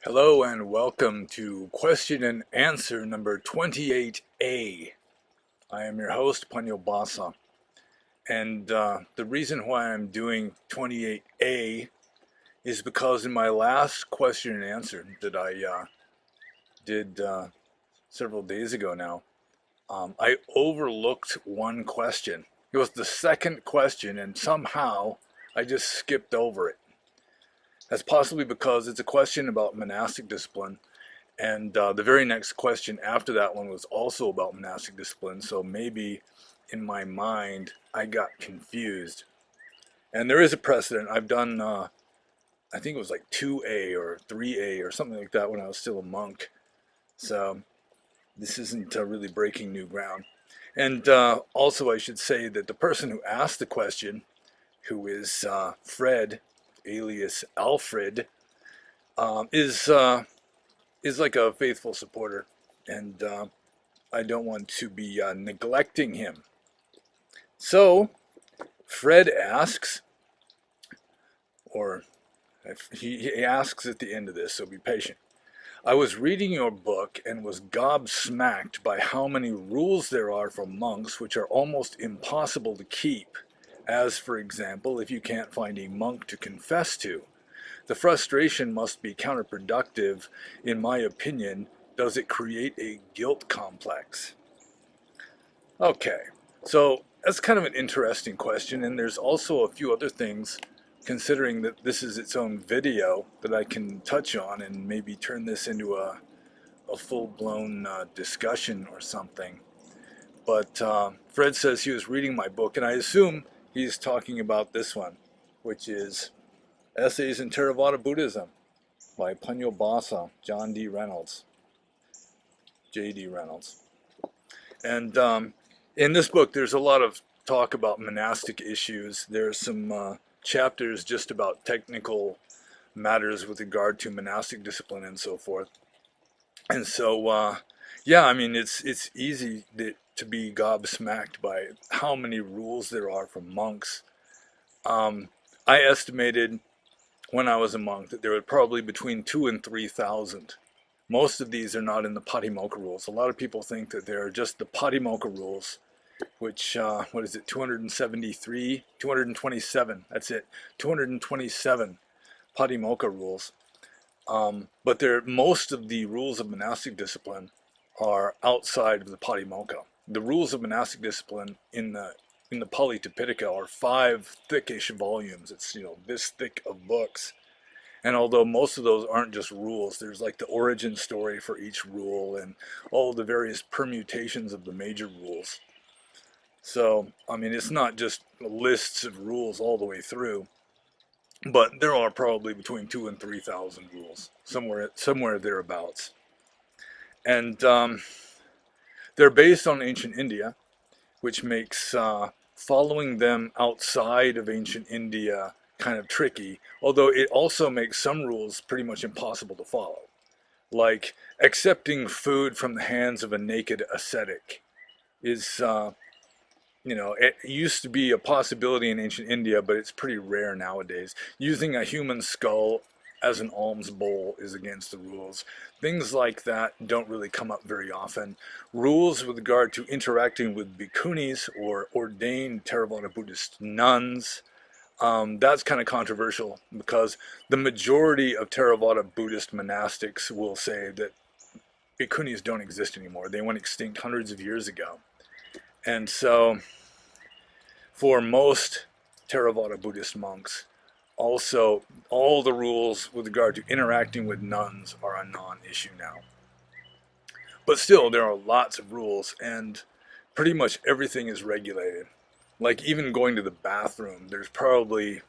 Hello and welcome to question and answer number 28A. I am your host, Panyo Basa, and the reason why I'm doing 28A is because in my last question and answer that I did several days ago now, I overlooked one question. It was the second question, and somehow I just skipped over it. That's possibly because it's a question about monastic discipline. And the very next question after that one was also about monastic discipline. So maybe in my mind, I got confused. And there is a precedent. I've done, I think it was like 2A or 3A or something like that when I was still a monk. So this isn't really breaking new ground. And also, I should say that the person who asked the question, who is Fred, alias Alfred, is like a faithful supporter, and I don't want to be neglecting him. So, Fred asks, or he asks at the end of this, so be patient. I was reading your book and was gobsmacked by how many rules there are for monks which are almost impossible to keep, as, for example, if you can't find a monk to confess to. The frustration must be counterproductive, in my opinion. Does it create a guilt complex? Okay, so that's kind of an interesting question, and there's also a few other things, considering that this is its own video, that I can touch on and maybe turn this into a full-blown discussion or something. But Fred says he was reading my book, and I assume he's talking about this one, which is Essays in Theravada Buddhism by Panyo Basa, John D. Reynolds, J.D. Reynolds. And in this book, there's a lot of talk about monastic issues. There's some chapters just about technical matters with regard to monastic discipline and so forth. And so, yeah, I mean, it's easy to be gobsmacked by how many rules there are for monks. I estimated when I was a monk that there were probably between 2,000 and 3,000. Most of these are not in the Patimokkha rules. A lot of people think that they're just the Patimokkha rules, which, what is it, 273, 227, that's it, 227 Patimokkha rules. But most of the rules of monastic discipline are outside of the Patimokkha. The rules of monastic discipline in the Pali Tipitaka are 5 thickish volumes. It's, this thick of books. And although most of those aren't just rules, there's like the origin story for each rule and all the various permutations of the major rules. So, I mean, it's not just lists of rules all the way through, but there are probably between 2,000 and 3,000 rules, somewhere thereabouts. And they're based on ancient India, which makes following them outside of ancient India kind of tricky, although it also makes some rules pretty much impossible to follow. Like accepting food from the hands of a naked ascetic is, it used to be a possibility in ancient India, but it's pretty rare nowadays. Using a human skull as an alms bowl is against the rules. Things like that don't really come up very often. Rules with regard to interacting with bhikkhunis or ordained Theravada Buddhist nuns, that's kind of controversial because the majority of Theravada Buddhist monastics will say that bhikkhunis don't exist anymore. They went extinct hundreds of years ago. And so for most Theravada Buddhist monks, also, all the rules with regard to interacting with nuns are a non-issue now. But still, there are lots of rules, and pretty much everything is regulated. Like even going to the bathroom, there's probably,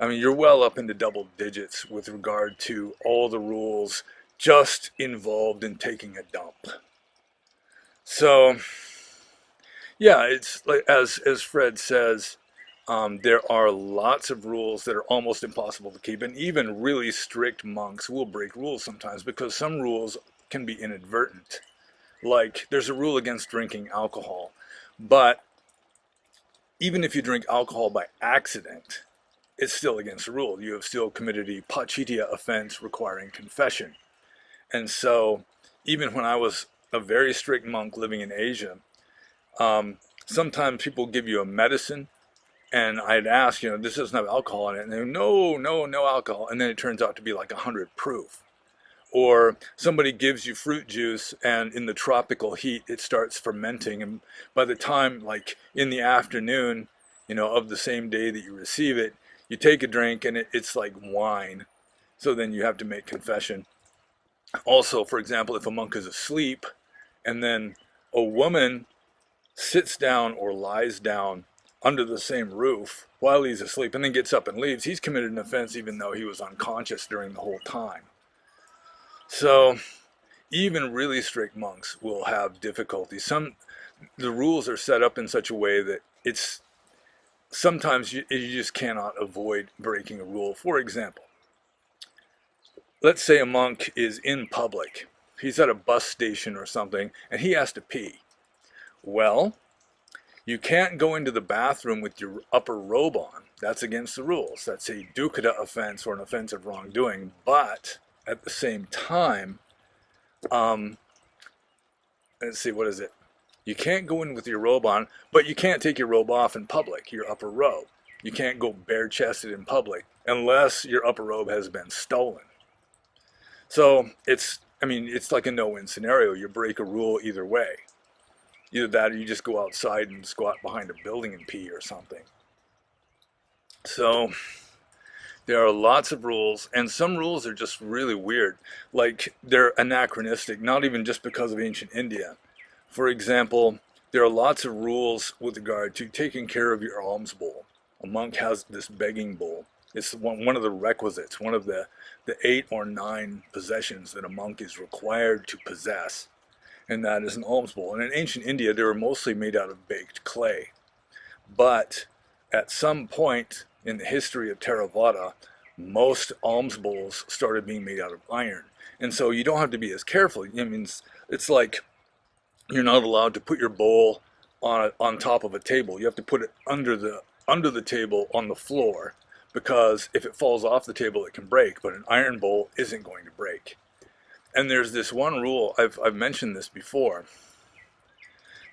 I mean, you're well up into double digits with regard to all the rules just involved in taking a dump. So, yeah, it's like as Fred says, there are lots of rules that are almost impossible to keep, and even really strict monks will break rules sometimes because some rules can be inadvertent. Like there's a rule against drinking alcohol, but even if you drink alcohol by accident, it's still against the rule. You have still committed a pachitya offense requiring confession. And so even when I was a very strict monk living in Asia, sometimes people give you a medicine, and I'd ask, this doesn't have alcohol in it, and they go, no, no, no alcohol, and then it turns out to be like 100 proof. Or somebody gives you fruit juice, and in the tropical heat it starts fermenting, and by the time, like in the afternoon, of the same day that you receive it, you take a drink and it's like wine. So then you have to make confession. Also, for example, if a monk is asleep and then a woman sits down or lies down under the same roof while he's asleep and then gets up and leaves, he's committed an offense even though he was unconscious during the whole time. So even really strict monks will have difficulties. The rules are set up in such a way that it's sometimes you just cannot avoid breaking a rule. For example, let's say a monk is in public. He's at a bus station or something, and he has to pee. Well, you can't go into the bathroom with your upper robe on. That's against the rules. That's a dukkha offense or an offense of wrongdoing. But at the same time, let's see, what is it? You can't go in with your robe on, but you can't take your robe off in public, your upper robe. You can't go bare-chested in public unless your upper robe has been stolen. So it's like a no-win scenario. You break a rule either way. Either that or you just go outside and squat behind a building and pee or something. So there are lots of rules, and some rules are just really weird. Like, they're anachronistic, not even just because of ancient India. For example, there are lots of rules with regard to taking care of your alms bowl. A monk has this begging bowl. It's one of the requisites, one of the 8 or 9 possessions that a monk is required to possess, and that is an alms bowl. And in ancient India, they were mostly made out of baked clay. But at some point in the history of Theravada, most alms bowls started being made out of iron. And so you don't have to be as careful. It's like you're not allowed to put your bowl on top of a table. You have to put it under the table on the floor, because if it falls off the table, it can break, but an iron bowl isn't going to break. And there's this one rule, I've mentioned this before.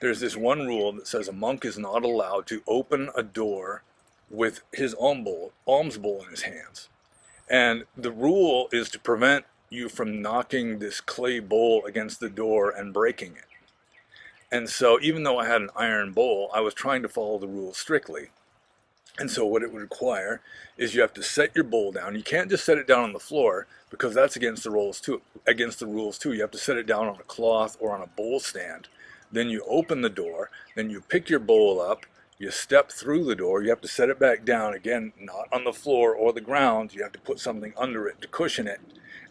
There's this one rule that says a monk is not allowed to open a door with his alms bowl in his hands. And the rule is to prevent you from knocking this clay bowl against the door and breaking it. And so even though I had an iron bowl, I was trying to follow the rules strictly. And so what it would require is you have to set your bowl down. You can't just set it down on the floor, because that's against the rules too. You have to set it down on a cloth or on a bowl stand. Then you open the door, then you pick your bowl up, you step through the door, you have to set it back down again, not on the floor or the ground. You have to put something under it to cushion it.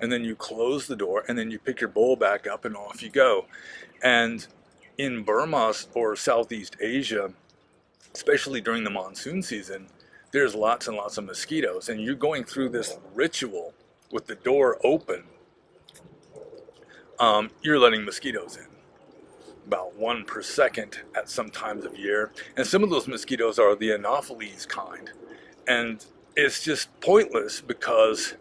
And then you close the door, and then you pick your bowl back up, and off you go. And in Burma or Southeast Asia, especially during the monsoon season, there's lots and lots of mosquitoes, and you're going through this ritual with the door open. You're letting mosquitoes in, about 1 per second at some times of year, and some of those mosquitoes are the Anopheles kind, and it's just pointless because,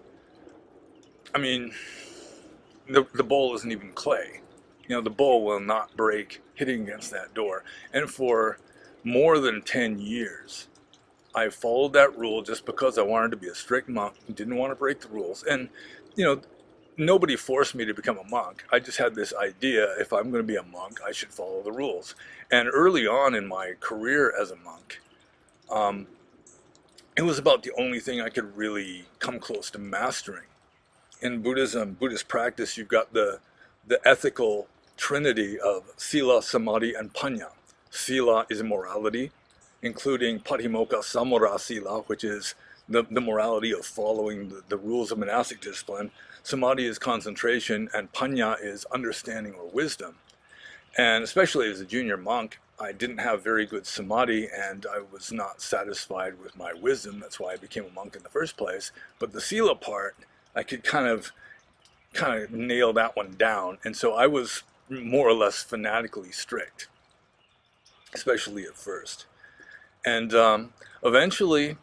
the bowl isn't even clay. The bowl will not break hitting against that door. And for more than 10 years, I followed that rule just because I wanted to be a strict monk and didn't want to break the rules. And, nobody forced me to become a monk. I just had this idea, if I'm going to be a monk, I should follow the rules. And early on in my career as a monk, it was about the only thing I could really come close to mastering. In Buddhism, Buddhist practice, you've got the ethical trinity of sila, samadhi, and panya. Sila is morality, including patimokkha samvara sila, which is the morality of following the rules of monastic discipline. Samadhi is concentration, and panya is understanding or wisdom. And especially as a junior monk, I didn't have very good samadhi, and I was not satisfied with my wisdom. That's why I became a monk in the first place. But the sila part, I could kind of nail that one down. And so I was more or less fanatically strict, especially at first. And eventually,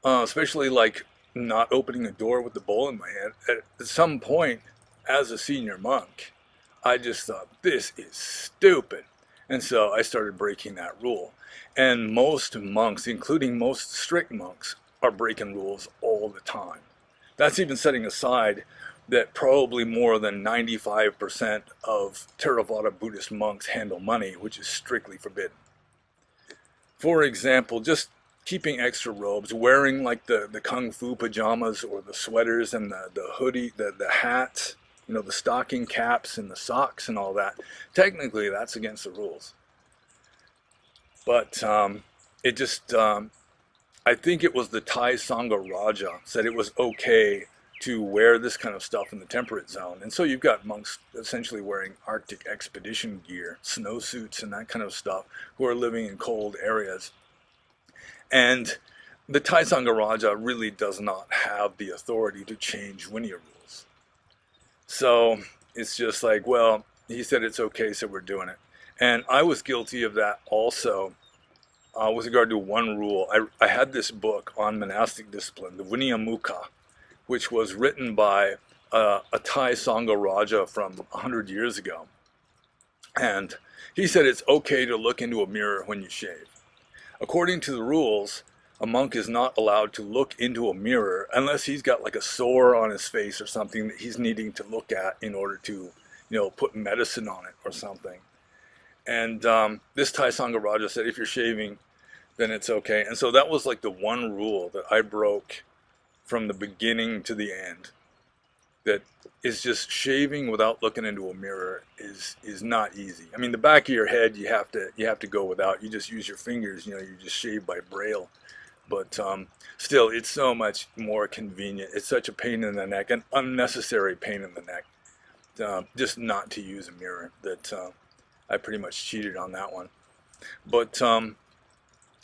especially like not opening a door with the bowl in my hand. At some point, as a senior monk, I just thought, this is stupid. And so I started breaking that rule. And most monks, including most strict monks, are breaking rules all the time. That's even setting aside that probably more than 95% of Theravada Buddhist monks handle money, which is strictly forbidden. For example, just keeping extra robes, wearing like the kung fu pajamas or the sweaters and the hoodie, the hats, the stocking caps and the socks and all that. Technically, that's against the rules. But it just, I think it was the Thai Sangha Raja said it was okay to wear this kind of stuff in the temperate zone. And so you've got monks essentially wearing Arctic expedition gear, snowsuits and that kind of stuff, who are living in cold areas. And the Thai Sangha Raja really does not have the authority to change Vinaya rules. So it's just like, well, he said it's okay, so we're doing it. And I was guilty of that also. With regard to one rule, I had this book on monastic discipline, the Vinaya Mukha, which was written by a Thai Sangha Raja from 100 years ago. And he said it's okay to look into a mirror when you shave. According to the rules, a monk is not allowed to look into a mirror unless he's got like a sore on his face or something that he's needing to look at in order to, put medicine on it or something. And this Thai Sangha Raja said if you're shaving, then it's okay. And so that was like the one rule that I broke from the beginning to the end. That is just shaving without looking into a mirror is not easy. I mean, the back of your head you have to go without. You just use your fingers. You just shave by braille. But still, it's so much more convenient. It's such a pain in the neck, an unnecessary pain in the neck, just not to use a mirror. That I pretty much cheated on that one. But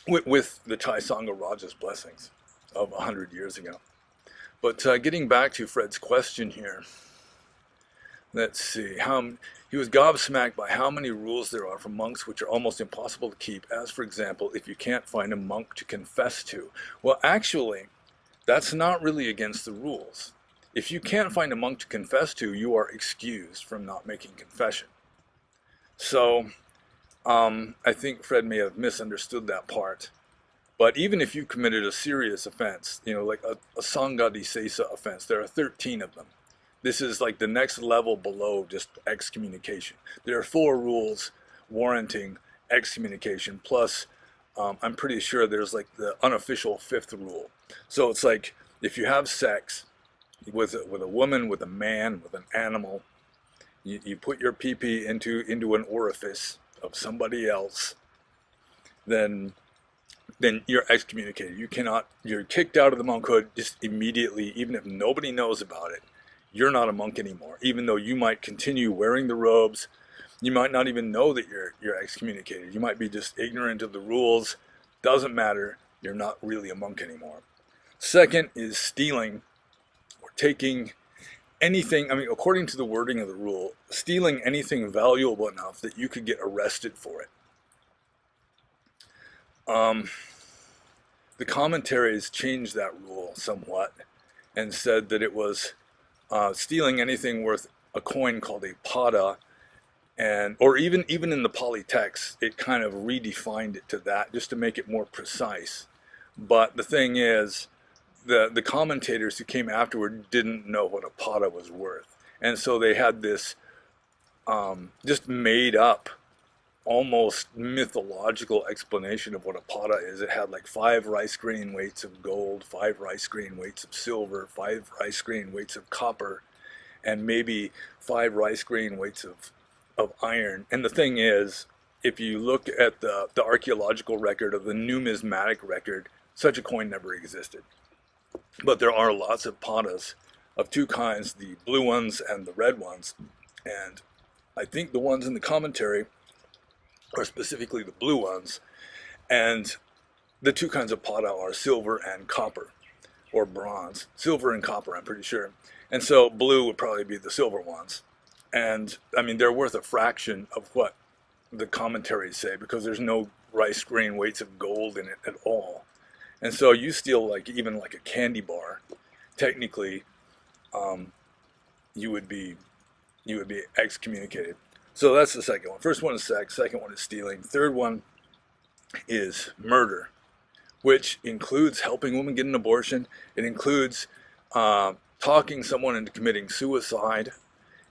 with the Thai Sangha Raja's blessings of 100 years ago. But getting back to Fred's question here, let's see. He was gobsmacked by how many rules there are for monks which are almost impossible to keep, as for example, if you can't find a monk to confess to. Well, actually, that's not really against the rules. If you can't find a monk to confess to, you are excused from not making confession. So, I think Fred may have misunderstood that part. But even if you committed a serious offense, like a Sanghadisesa offense, there are 13 of them. This is like the next level below just excommunication. There are 4 rules warranting excommunication, plus I'm pretty sure there's like the unofficial 5th rule. So it's like if you have sex with a woman, with a man, with an animal, you put your pee-pee into an orifice of somebody else, then you're excommunicated. You're kicked out of the monkhood just immediately, even if nobody knows about it. You're not a monk anymore, even though you might continue wearing the robes. You might not even know that you're excommunicated. You might be just ignorant of the rules. Doesn't matter. You're not really a monk anymore. Second is stealing or taking anything. I mean, according to the wording of the rule, stealing anything valuable enough that you could get arrested for it. The commentaries changed that rule somewhat and said that it was stealing anything worth a coin called a pada, or even in the Pali text, it kind of redefined it to that just to make it more precise. But the thing is, the commentators who came afterward didn't know what a pada was worth, and so they had this just made up, almost mythological explanation of what a pada is. It had like 5 rice grain weights of gold, 5 rice grain weights of silver, 5 rice grain weights of copper, and maybe 5 rice grain weights of iron. And the thing is, if you look at the archaeological record of the numismatic record, such a coin never existed. But there are lots of padas of 2 kinds, the blue ones and the red ones. And I think the ones in the commentary are specifically the blue ones. And the 2 kinds of pada are silver and copper, or bronze. Silver and copper, I'm pretty sure. And so blue would probably be the silver ones. And I mean, they're worth a fraction of what the commentaries say, because there's no rice grain weights of gold in it at all. And so you steal like even like a candy bar, technically, um, you would be excommunicated. So that's the second one. First one is sex. Second one is stealing. Third one is murder, which includes helping women get an abortion. It includes talking someone into committing suicide.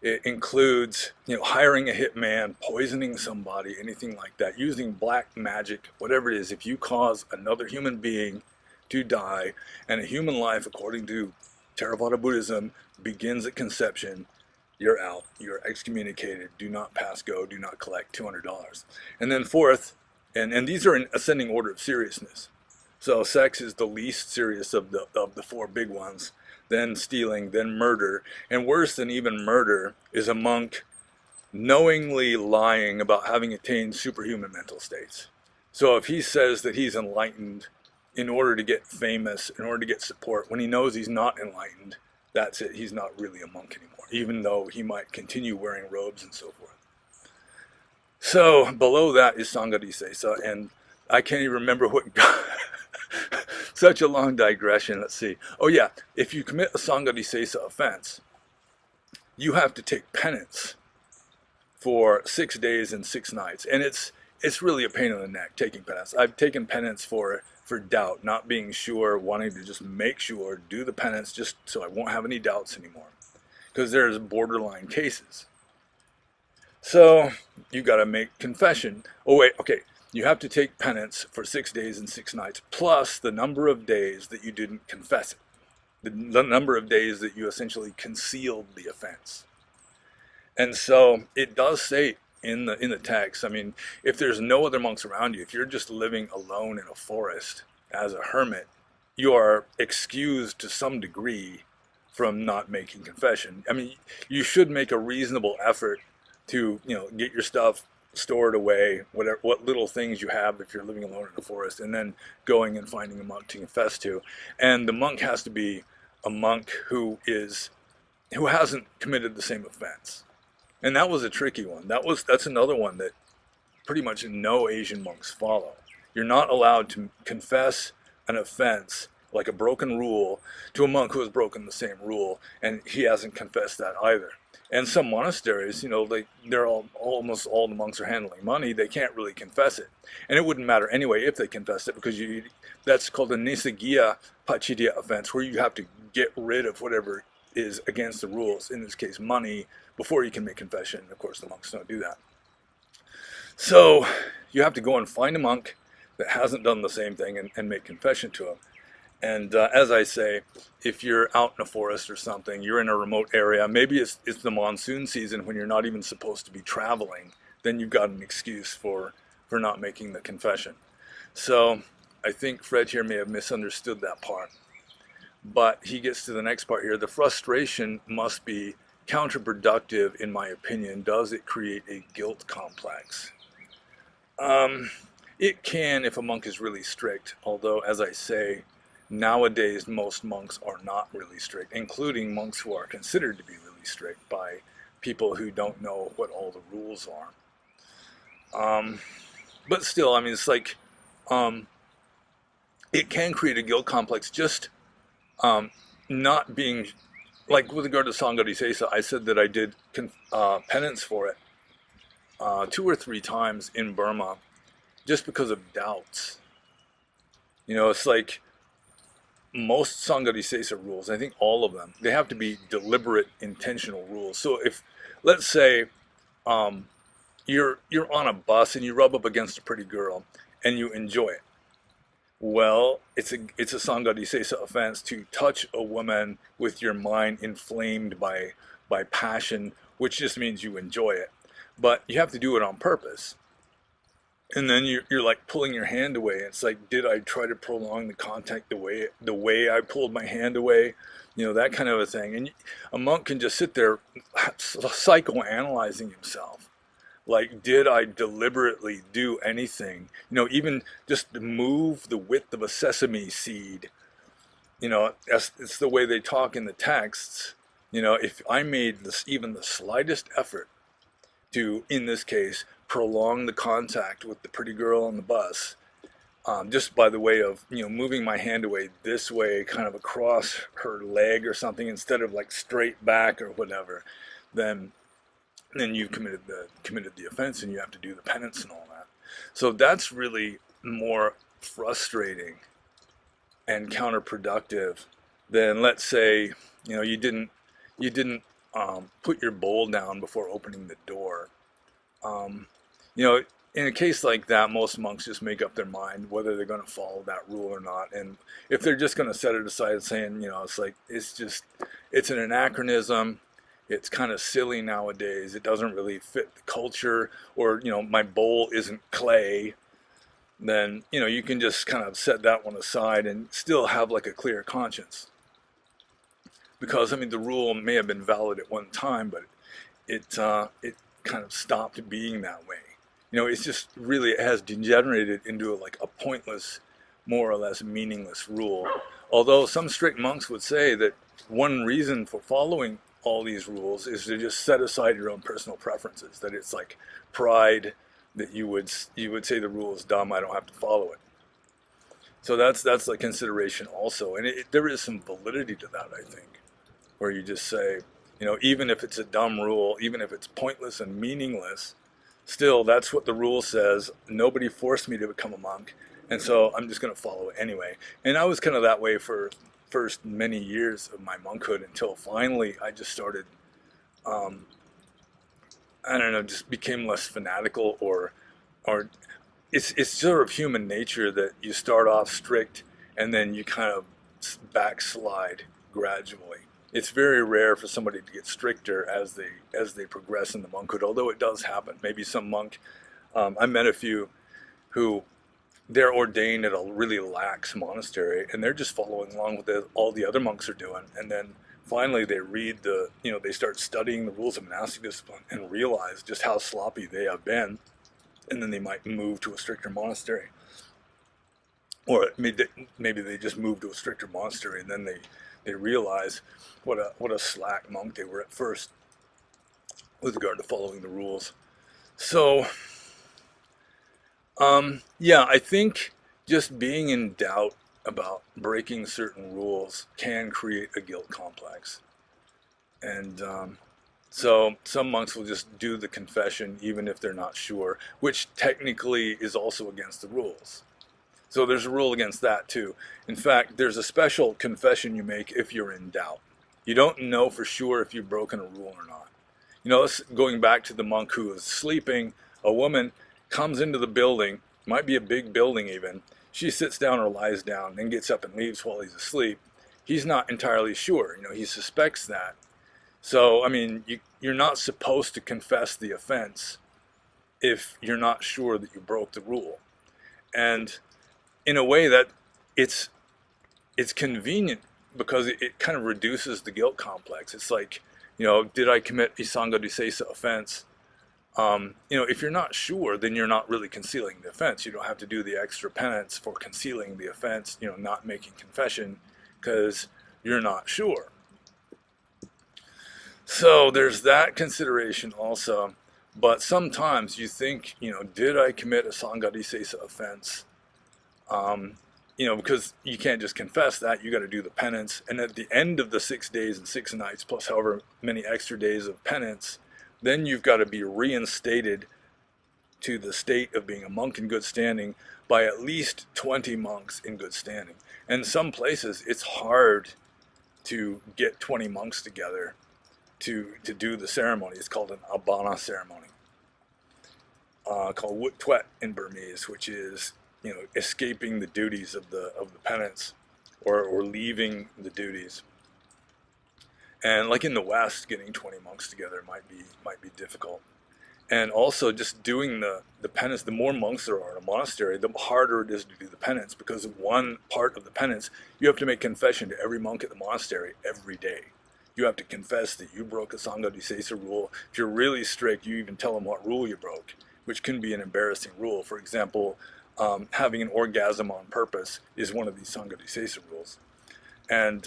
It includes, hiring a hitman, poisoning somebody, anything like that, using black magic, whatever it is. If you cause another human being to die, and a human life, according to Theravada Buddhism, begins at conception, you're out. You're excommunicated. Do not pass go. Do not collect $200. And then fourth, and these are in ascending order of seriousness. So sex is the least serious of the four big ones. Then stealing, then murder, and worse than even murder is a monk knowingly lying about having attained superhuman mental states. So if he says that he's enlightened in order to get famous, in order to get support, when he knows he's not enlightened, that's it. He's not really a monk anymore, even though he might continue wearing robes and so forth. So below that is Sanghadisesa, and I can't even remember what such a long digression. Let's see. Oh yeah, if you commit a Sanghadisesa offense, you have to take penance for 6 days and 6 nights, and it's really a pain in the neck taking penance. I've taken penance for doubt, not being sure, wanting to just make sure, do the penance just so I won't have any doubts anymore, because there's borderline cases. So you got to make confession. Oh wait, okay. You have to take penance for 6 days and 6 nights, plus the number of days that you didn't confess it, the number of days that you essentially concealed the offense. And so it does say in the text, I mean, if there's no other monks around you, if you're just living alone in a forest as a hermit, you are excused to some degree from not making confession. I mean, you should make a reasonable effort to, get your stuff stored away, what little things you have if you're living alone in the forest, and then going and finding a monk to confess to. And the monk has to be a monk who hasn't committed the same offense. And that was a tricky one. That's another one that pretty much no Asian monks follow. You're not allowed to confess an offense, like a broken rule, to a monk who has broken the same rule, and he hasn't confessed that either. And some monasteries, almost all the monks are handling money. They can't really confess it, and it wouldn't matter anyway if they confessed it, because that's called a Nisagiya Pachidya offense, where you have to get rid of whatever is against the rules. In this case, money, before you can make confession. Of course, the monks don't do that. So you have to go and find a monk that hasn't done the same thing and make confession to him. And as I say, if you're out in a forest or something, you're in a remote area, maybe it's the monsoon season when you're not even supposed to be traveling, then you've got an excuse for not making the confession. So I think Fred here may have misunderstood that part. But he gets to the next part here. The frustration must be counterproductive, in my opinion. Does it create a guilt complex? It can, if a monk is really strict, although, as I say, nowadays most monks are not really strict, including monks who are considered to be really strict by people who don't know what all the rules are. But still, I mean, it's like, it can create a guilt complex, just not being, like with regard to Sanghadisesa, I said that I did penance for it 2 or 3 times in Burma, just because of doubts. It's like most Sanghadisesa rules, I think all of them, they have to be deliberate, intentional rules. So if, let's say, you're on a bus and you rub up against a pretty girl and you enjoy it, well, it's a Sanghadisesa offense to touch a woman with your mind inflamed by passion, which just means you enjoy it. But you have to do it on purpose. And then you're like pulling your hand away. It's like, did I try to prolong the contact the way I pulled my hand away? That kind of a thing. And a monk can just sit there psychoanalyzing himself. Like, did I deliberately do anything? Even just move the width of a sesame seed. It's the way they talk in the texts. If I made even the slightest effort to, in this case, prolong the contact with the pretty girl on the bus, just by the way of, moving my hand away this way, kind of across her leg or something, instead of like straight back or whatever, then you've committed the offense, and you have to do the penance and all that. So that's really more frustrating and counterproductive than, let's say, you didn't put your bowl down before opening the door. Um, you know, in a case like that, most monks just make up their mind whether they're going to follow that rule or not. And if they're just going to set it aside, saying, it's like, it's an anachronism. It's kind of silly nowadays. It doesn't really fit the culture, or, my bowl isn't clay. Then, you can just kind of set that one aside and still have like a clear conscience. Because, I mean, the rule may have been valid at one time, but it kind of stopped being that way. It's just really, it has degenerated into like a pointless, more or less meaningless rule. Although some strict monks would say that one reason for following all these rules is to just set aside your own personal preferences, that it's like pride, that you would say the rule is dumb, I don't have to follow it. So that's like consideration also, and there is some validity to that, I think, where you just say, even if it's a dumb rule, even if it's pointless and meaningless, still that's what the rule says. Nobody forced me to become a monk, and so I'm just going to follow it anyway. And I was kind of that way for first many years of my monkhood, until finally I just started, I don't know, just became less fanatical, or it's sort of human nature that you start off strict and then you kind of backslide gradually. It's very rare for somebody to get stricter as they progress in the monkhood, although it does happen. Maybe some monk, I met a few who, they're ordained at a really lax monastery, and they're just following along with all the other monks are doing. And then finally they they start studying the rules of monastic discipline and realize just how sloppy they have been. And then they might move to a stricter monastery. Or maybe they just move to a stricter monastery, and then they realize what a slack monk they were at first with regard to following the rules. So, yeah, I think just being in doubt about breaking certain rules can create a guilt complex. And so some monks will just do the confession even if they're not sure, which technically is also against the rules. So there's a rule against that too. In fact, there's a special confession you make if you're in doubt. You don't know for sure if you've broken a rule or not. Going back to the monk who is sleeping, a woman comes into the building, might be a big building even. She sits down or lies down, then gets up and leaves while he's asleep. He's not entirely sure. He suspects that. So, I mean, you're not supposed to confess the offense if you're not sure that you broke the rule. And in a way that it's convenient, because it kind of reduces the guilt complex. It's like, did I commit a Sangha Disesa offense? If you're not sure, then you're not really concealing the offense. You don't have to do the extra penance for concealing the offense, not making confession, because you're not sure. So there's that consideration also. But sometimes you think, did I commit a Sangha Disesa offense? Because you can't just confess that, you got to do the penance. And at the end of the 6 days and 6 nights, plus however many extra days of penance, then you've got to be reinstated to the state of being a monk in good standing by at least 20 monks in good standing. And some places it's hard to get 20 monks together to do the ceremony. It's called an Abana ceremony, called Wut Twet in Burmese, which is, escaping the duties of the penance, or leaving the duties. And like in the West, getting 20 monks together might be difficult. And also just doing the penance, the more monks there are in a monastery, the harder it is to do the penance, because one part of the penance, you have to make confession to every monk at the monastery every day. You have to confess that you broke a Sangha Disesa rule. If you're really strict, you even tell them what rule you broke, which can be an embarrassing rule. For example, having an orgasm on purpose is one of these Sangha Disesa rules. And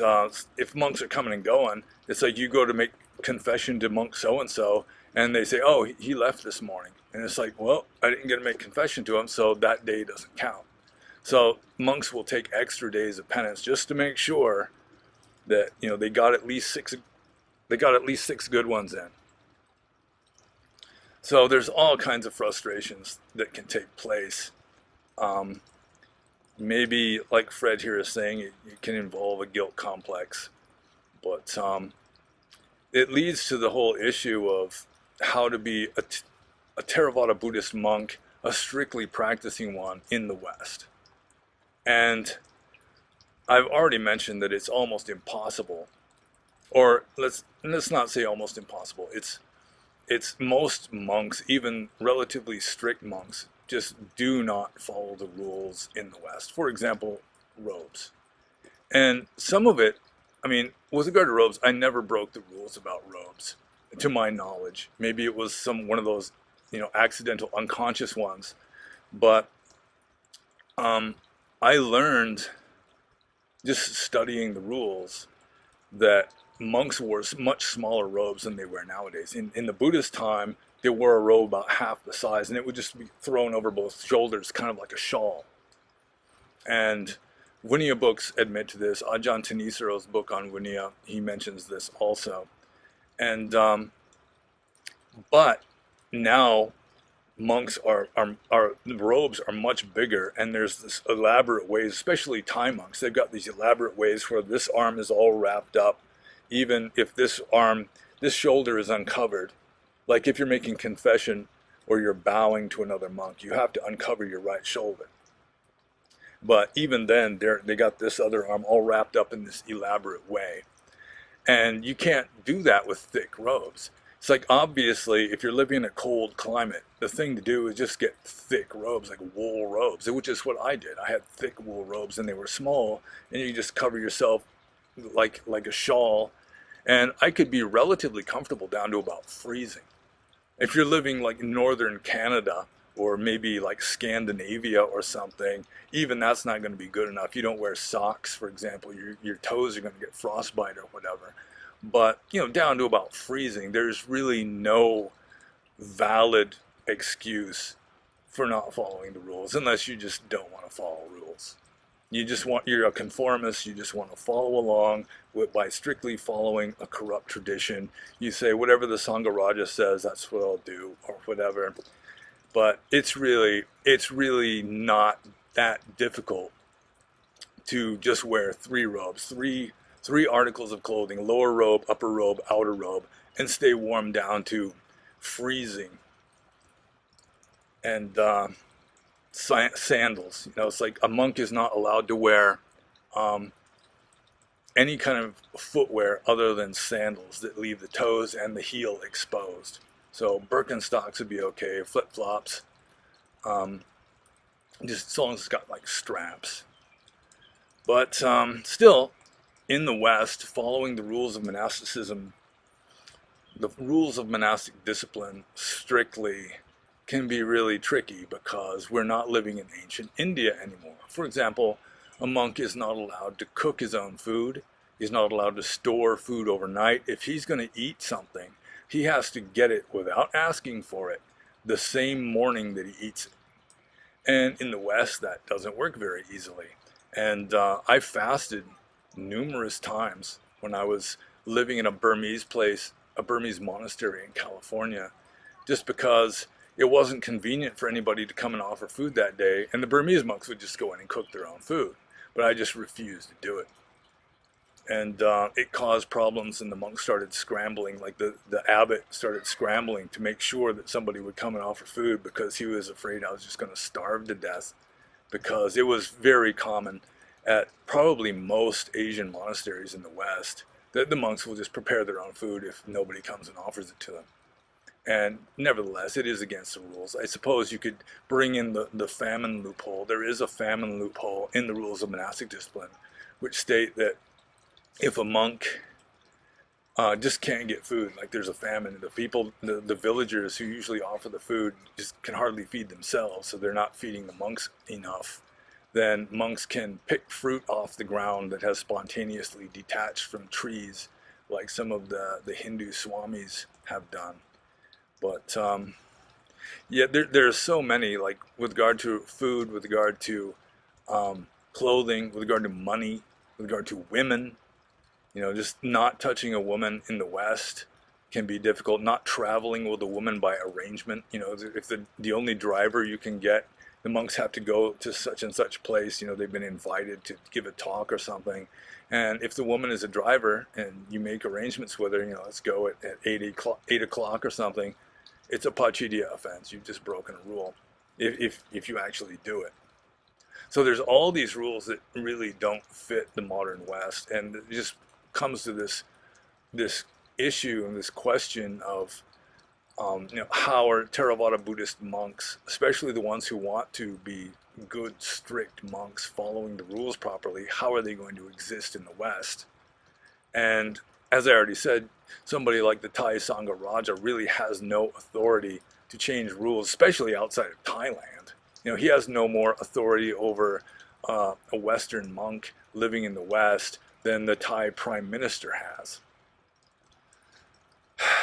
if monks are coming and going, it's like you go to make confession to monk so-and-so, and they say, oh, he left this morning. And it's like, well, I didn't get to make confession to him, so that day doesn't count. So monks will take extra days of penance just to make sure that they got at least six good ones in. So there's all kinds of frustrations that can take place. Um, Maybe, like Fred here is saying, it can involve a guilt complex, but it leads to the whole issue of how to be a Theravada Buddhist monk, a strictly practicing one in the West. And I've already mentioned that it's almost impossible, or let's not say almost impossible. It's most monks, even relatively strict monks, just do not follow the rules in the West. For example, robes. And some of it, I mean, with regard to robes, I never broke the rules about robes, to my knowledge. Maybe it was one of those, accidental, unconscious ones. But I learned just studying the rules that monks wore much smaller robes than they wear nowadays. In the Buddhist time, they wore a robe about half the size, and it would just be thrown over both shoulders, kind of like a shawl. And Vinaya books admit to this. Ajahn Tanisaro's book on Vinaya, he mentions this also. And but now monks the robes are much bigger, and there's this elaborate ways, especially Thai monks. They've got these elaborate ways where this arm is all wrapped up, even if this shoulder is uncovered. Like if you're making confession or you're bowing to another monk, you have to uncover your right shoulder. But even then, they got this other arm all wrapped up in this elaborate way. And you can't do that with thick robes. It's like, obviously, if you're living in a cold climate, the thing to do is just get thick robes, like wool robes, which is what I did. I had thick wool robes, and they were small, and you just cover yourself like a shawl. And I could be relatively comfortable down to about freezing. If you're living like in northern Canada, or maybe like Scandinavia or something, even that's not going to be good enough. You don't wear socks, for example, your toes are going to get frostbite or whatever. But, down to about freezing, there's really no valid excuse for not following the rules, unless you just don't want to follow rules. You're a conformist, you just want to follow along by strictly following a corrupt tradition. You say, whatever the Sangha Raja says, that's what I'll do, or whatever. But it's really not that difficult to just wear three robes, three articles of clothing: lower robe, upper robe, outer robe, and stay warm down to freezing. And sandals. It's like a monk is not allowed to wear any kind of footwear other than sandals that leave the toes and the heel exposed. So Birkenstocks would be okay, flip-flops, just as long as it's got like straps. But still, in the West, following the rules of monasticism, the rules of monastic discipline strictly can be really tricky, because we're not living in ancient India anymore. For example, a monk is not allowed to cook his own food. He's not allowed to store food overnight. If he's going to eat something, he has to get it without asking for it the same morning that he eats it. And in the West, that doesn't work very easily. And I fasted numerous times when I was living in a Burmese monastery in California, just because it wasn't convenient for anybody to come and offer food that day, and the Burmese monks would just go in and cook their own food. But I just refused to do it. And it caused problems, and the monks started scrambling, like the abbot started scrambling to make sure that somebody would come and offer food, because he was afraid I was just going to starve to death, because it was very common at probably most Asian monasteries in the West that the monks will just prepare their own food if nobody comes and offers it to them. And nevertheless, it is against the rules. I suppose you could bring in the famine loophole. There is a famine loophole in the rules of monastic discipline, which state that if a monk just can't get food, like there's a famine, the villagers who usually offer the food just can hardly feed themselves, so they're not feeding the monks enough, then monks can pick fruit off the ground that has spontaneously detached from trees, like some of the Hindu swamis have done. But yeah, there are so many, like with regard to food, with regard to clothing, with regard to money, with regard to women. Just not touching a woman in the West can be difficult. Not traveling with a woman by arrangement. If the only driver you can get, the monks have to go to such and such place. They've been invited to give a talk or something. And if the woman is a driver and you make arrangements with her, let's go at 8 o'clock or something, it's a pachidia offense. You've just broken a rule if you actually do it. So there's all these rules that really don't fit the modern West, and it just comes to this issue and this question of how are Theravada Buddhist monks, especially the ones who want to be good, strict monks following the rules properly, how are they going to exist in the West? And as I already said, somebody like the Thai Sangha Raja really has no authority to change rules, especially outside of Thailand. He has no more authority over a Western monk living in the West than the Thai Prime Minister has.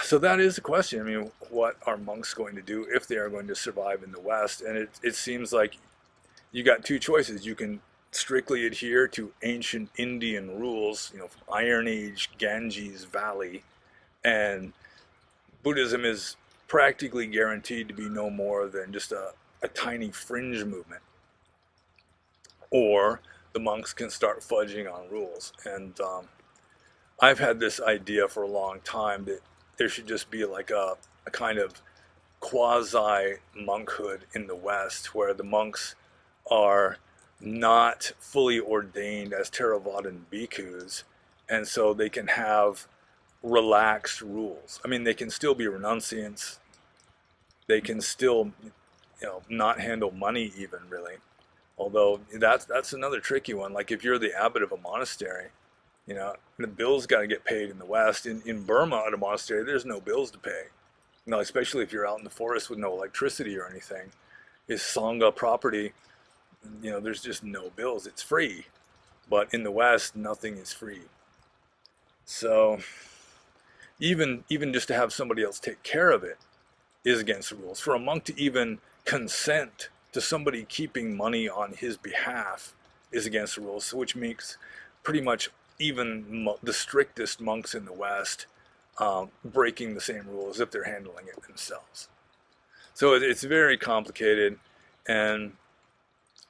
So that is the question. What are monks going to do if they are going to survive in the West? And it seems like you got two choices. You can strictly adhere to ancient Indian rules, Iron Age, Ganges Valley, and Buddhism is practically guaranteed to be no more than just a tiny fringe movement. Or the monks can start fudging on rules. And I've had this idea for a long time that there should just be like a kind of quasi-monkhood in the West where the monks are not fully ordained as Theravadan bhikkhus, and so they can have relaxed rules. They can still be renunciants. They can still, not handle money even, really. Although that's another tricky one. Like if you're the abbot of a monastery, the bills got to get paid in the West. In Burma, at a monastery, there's no bills to pay. Especially if you're out in the forest with no electricity or anything. It's Sangha property. There's just no bills. It's free. But in the West, nothing is free. So even just to have somebody else take care of it is against the rules. For a monk to even consent to somebody keeping money on his behalf is against the rules, which makes pretty much even the strictest monks in the West breaking the same rules if they're handling it themselves. So it's very complicated. And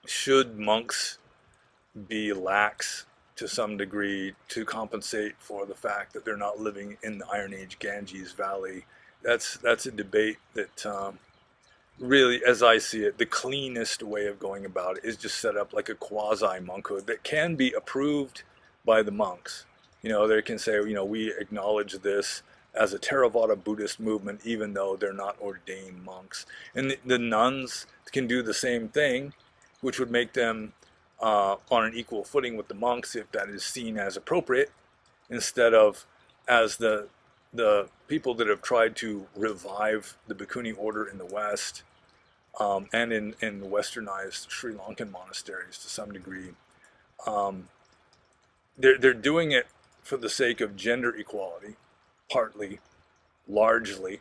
should monks be lax to some degree to compensate for the fact that they're not living in the Iron Age Ganges Valley? That's a debate that really, as I see it, the cleanest way of going about it is just set up like a quasi-monkhood that can be approved by the monks. They can say, we acknowledge this as a Theravada Buddhist movement, even though they're not ordained monks. And the nuns can do the same thing, which would make them on an equal footing with the monks, if that is seen as appropriate, instead of as the people that have tried to revive the Bhikkhuni order in the West and in the westernized Sri Lankan monasteries to some degree. They're doing it for the sake of gender equality, partly, largely,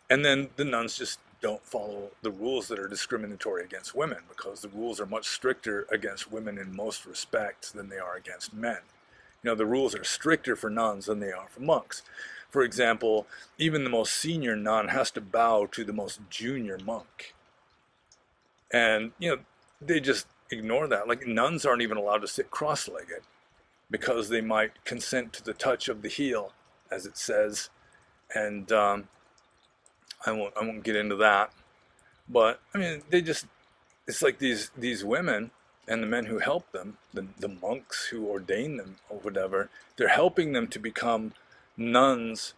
and then the nuns just don't follow the rules that are discriminatory against women, because the rules are much stricter against women in most respects than they are against men. The rules are stricter for nuns than they are for monks. For example, even the most senior nun has to bow to the most junior monk. And, they just ignore that. Like, nuns aren't even allowed to sit cross-legged because they might consent to the touch of the heel, as it says. And I won't get into that. But, it's like these women and the men who help them, the monks who ordain them or whatever, they're helping them to become nuns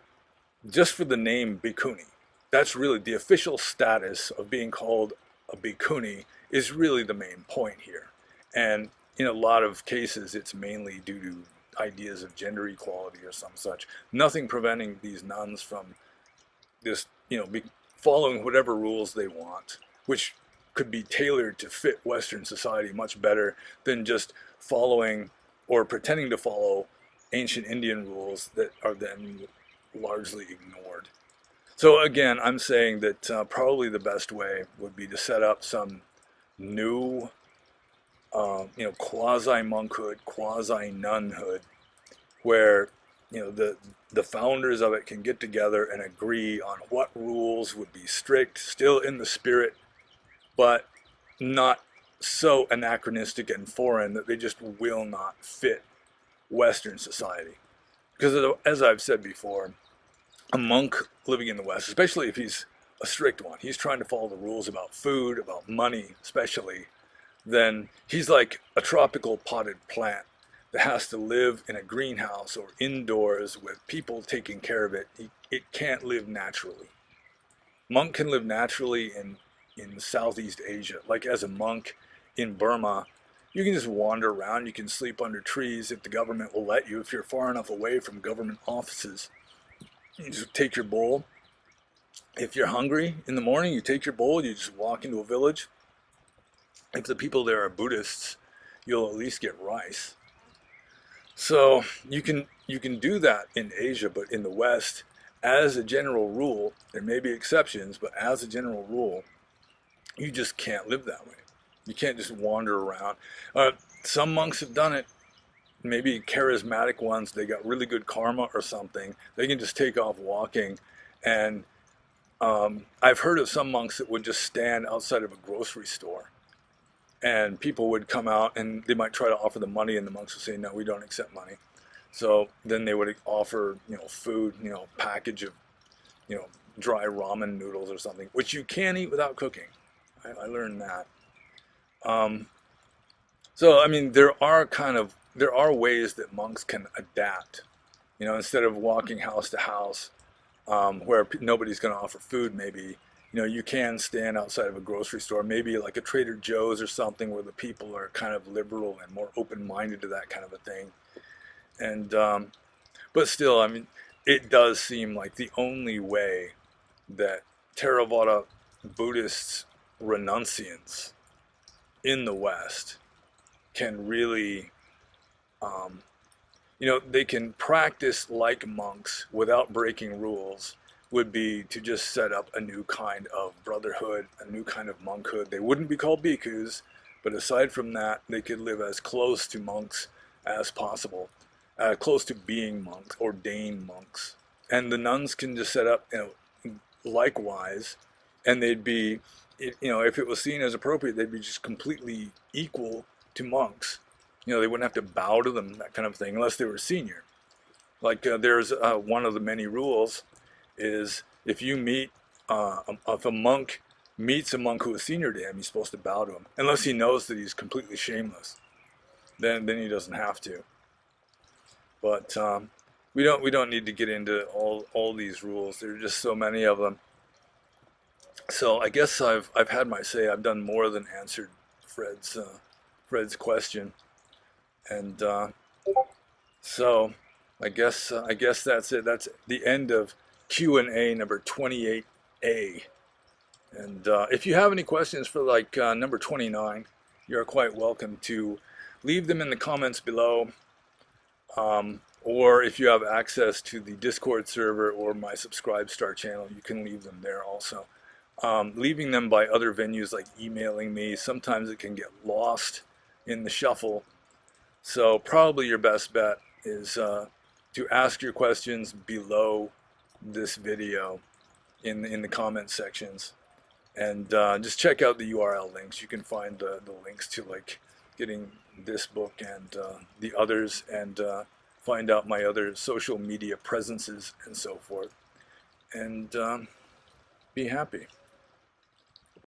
just for the name bhikkhuni. That's really the official status of being called a bhikkhuni is really the main point here. And in a lot of cases, it's mainly due to ideas of gender equality or some such. Nothing preventing these nuns from just, following whatever rules they want, which could be tailored to fit Western society much better than just following or pretending to follow ancient Indian rules that are then largely ignored. So again, I'm saying that probably the best way would be to set up some new quasi-monkhood, quasi-nunhood, where the founders of it can get together and agree on what rules would be strict, still in the spirit, but not so anachronistic and foreign that they just will not fit Western society. Because as I've said before, a monk living in the West, especially if he's a strict one, he's trying to follow the rules about food, about money especially, then he's like a tropical potted plant that has to live in a greenhouse or indoors with people taking care of it. It can't live naturally. Monk can live naturally in Southeast Asia. Like as a monk in Burma, you can just wander around. You can sleep under trees if the government will let you. If you're far enough away from government offices, you just take your bowl. If you're hungry in the morning, you take your bowl, you just walk into a village. If the people there are Buddhists, you'll at least get rice. So you can do that in Asia, but in the West, as a general rule, there may be exceptions, but as a general rule, you just can't live that way. You can't just wander around. Some monks have done it. Maybe charismatic ones, they got really good karma or something. They can just take off walking. And I've heard of some monks that would just stand outside of a grocery store, and people would come out and they might try to offer them money, and the monks would say, no, we don't accept money. So then they would offer, food, a package of, dry ramen noodles or something, which you can eat without cooking. I learned that. Um, so, I mean, there are ways that monks can adapt, instead of walking house to house, where nobody's going to offer food, maybe, you can stand outside of a grocery store, maybe like a Trader Joe's or something, where the people are kind of liberal and more open-minded to that kind of a thing. And, but still, I mean, it does seem like the only way that Theravada Buddhists, renunciants in the West, can really, um, they can practice like monks without breaking rules, would be to just set up a new kind of brotherhood, a new kind of monkhood. They wouldn't be called bhikkhus, but aside from that, they could live as close to monks as possible, close to being monks, ordained monks. And the nuns can just set up, likewise, and they'd be, if it was seen as appropriate, they'd be just completely equal to monks. They wouldn't have to bow to them, that kind of thing, unless they were senior. Like there's one of the many rules is if you meet, if a monk meets a monk who is senior to him, he's supposed to bow to him, unless he knows that he's completely shameless. Then he doesn't have to. But we don't need to get into all these rules. There are just so many of them. So I guess I've had my say. I've done more than answered Fred's question, and so I guess that's it. That's the end of Q&A number 28A. And if you have any questions for like number 29, you're quite welcome to leave them in the comments below. Or if you have access to the Discord server or my Subscribe Star channel, you can leave them there also. Leaving them by other venues like emailing me, sometimes it can get lost in the shuffle. So probably your best bet is to ask your questions below this video in the comment sections. And just check out the URL links. You can find the links to like getting this book and the others, and find out my other social media presences and so forth. And be happy.